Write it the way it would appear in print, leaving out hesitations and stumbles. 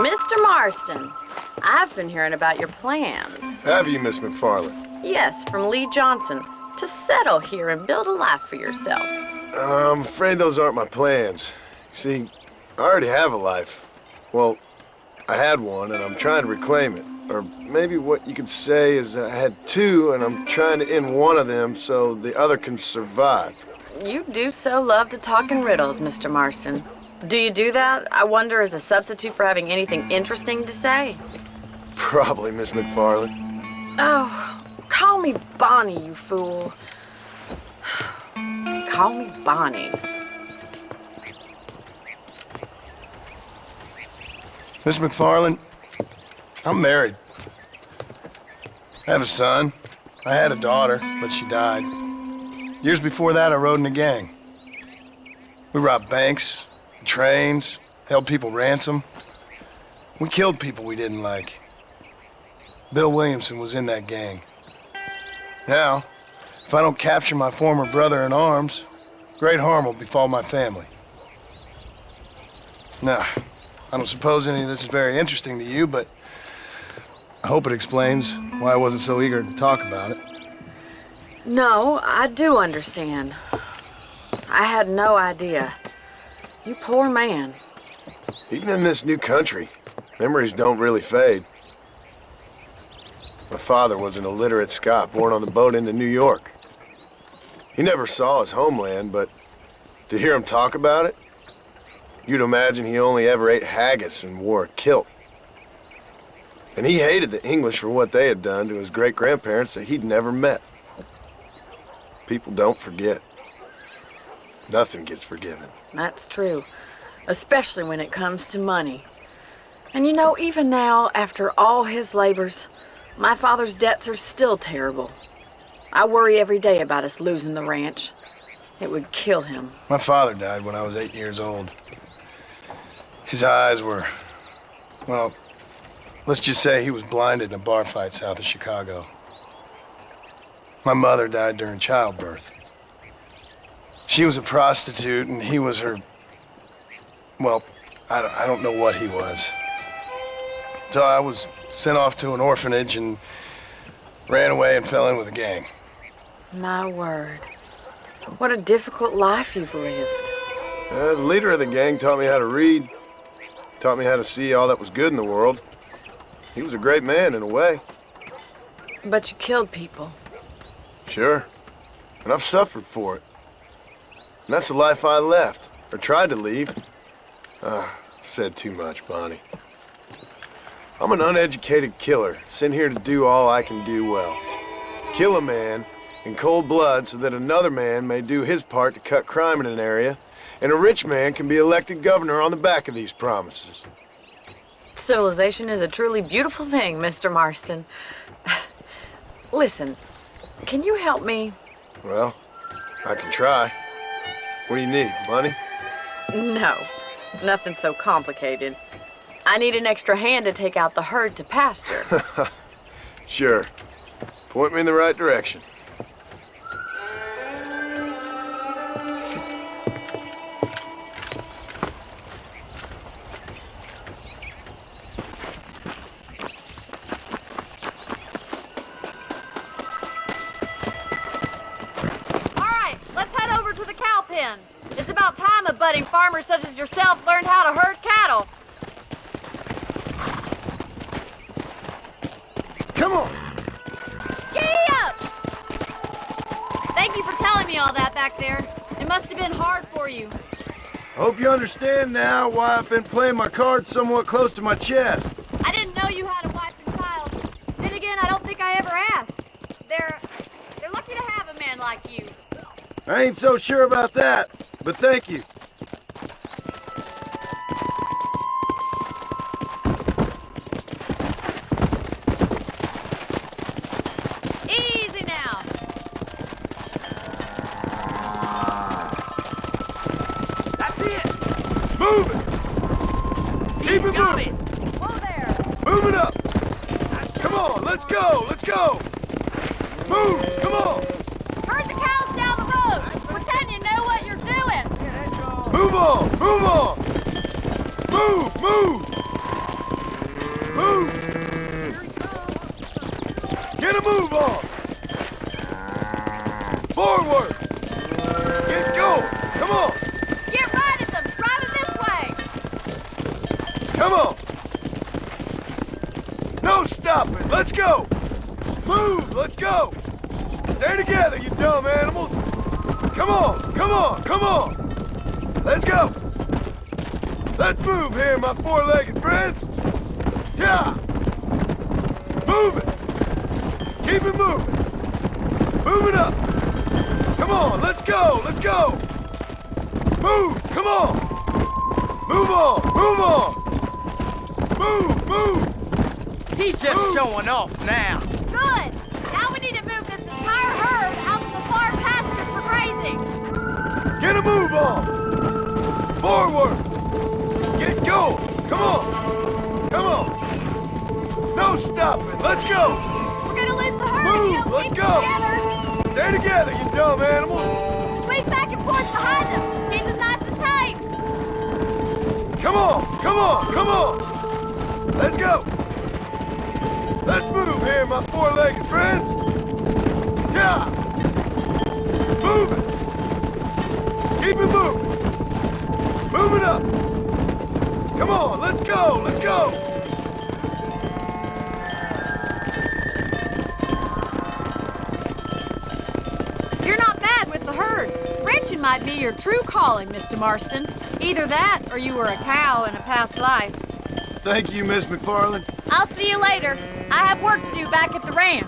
Mr. Marston, I've been hearing about your plans. Have you, Miss McFarland? Yes, from Lee Johnson, to settle here and build a life for yourself. I'm afraid those aren't my plans. See, I already have a life. Well, I had one, and I'm trying to reclaim it. Or maybe what you could say is I had two, and I'm trying to end one of them so the other can survive. You do so love to talk in riddles, Mr. Marston. Do you do that, I wonder, as a substitute for having anything interesting to say? Probably, Miss McFarland. Oh, call me Bonnie, you fool. Call me Bonnie. Miss McFarland, I'm married. I have a son. I had a daughter, but she died. Years before that, I rode in a gang. We robbed banks, trains, held people ransom. We killed people we didn't like. Bill Williamson was in that gang. Now, if I don't capture my former brother in arms, great harm will befall my family. Now, I don't suppose any of this is very interesting to you, but I hope it explains why I wasn't so eager to talk about it. No, I do understand. I had no idea. You poor man. Even in this new country, memories don't really fade. My father was an illiterate Scot born on the boat into New York. He never saw his homeland, but to hear him talk about it, you'd imagine he only ever ate haggis and wore a kilt. And he hated the English for what they had done to his great-grandparents that he'd never met. People don't forget. Nothing gets forgiven. That's true, especially when it comes to money. And you know, even now, after all his labors, my father's debts are still terrible. I worry every day about us losing the ranch. It would kill him. My father died when I was 8 years old. His eyes were, well, let's just say he was blinded in a bar fight south of Chicago. My mother died during childbirth. She was a prostitute and he was her, well, I don't know what he was. So I was sent off to an orphanage and ran away and fell in with a gang. My word. What a difficult life you've lived. The leader of the gang taught me how to read, taught me how to see all that was good in the world. He was a great man in a way. But you killed people. Sure. And I've suffered for it. And that's the life I left, or tried to leave. Said too much, Bonnie. I'm an uneducated killer, sent here to do all I can do well. Kill a man in cold blood so that another man may do his part to cut crime in an area, and a rich man can be elected governor on the back of these promises. Civilization is a truly beautiful thing, Mr. Marston. Listen, can you help me? Well, I can try. What do you need, money? No, nothing so complicated. I need an extra hand to take out the herd to pasture. Sure. Point me in the right direction. It's about time a budding farmer such as yourself learned how to herd cattle. Come on! Giddy up! Thank you for telling me all that back there. It must have been hard for you. I hope you understand now why I've been playing my cards somewhat close to my chest. I didn't know you had a wife and child. Then again, I don't think I ever asked. They're lucky to have a man like you. I ain't so sure about that, but thank you. Easy now. That's it. Move it! Keep it Got moving! it. Whoa there. Move it up! Come on, let's go! Let's go! Move! Come on! Herd the cows down the road. Pretend you know what you're doing. Move on! Move on! Move! Move! Move! Get a move on! Forward! Get going! Come on! Get right at them! Driving this way! Come on! No stopping! Let's go! Move! Let's go! Stay together, you dumb animals! Come on! Come on! Come on! Let's go! Let's move here, my four-legged friends! Yeah! Move it! Keep it moving! Move it up! Come on, let's go! Let's go! Move! Come on! Move on! Move on! Move! Move! He's just Move. showing off now. Good! Now we need to move this entire herd out to the far pastures for grazing! Get a move on! Forward! Get going! Come on! Come on! No stopping! Let's go! We're gonna lose the herd if Move, you don't let's keep go. together! Stay together, you dumb animals! Swing back and forth behind them! Keep them nice and tight! Come on! Come on! Come on! Let's go! Let's move here, my four-legged friends! Yeah! Move it! Keep it moving! Move it up! Come on, let's go! Let's go! You're not bad with the herd. Ranching might be your true calling, Mr. Marston. Either that, or you were a cow in a past life. Thank you, Miss McFarland. I'll see you later. I have work to do back at the ranch.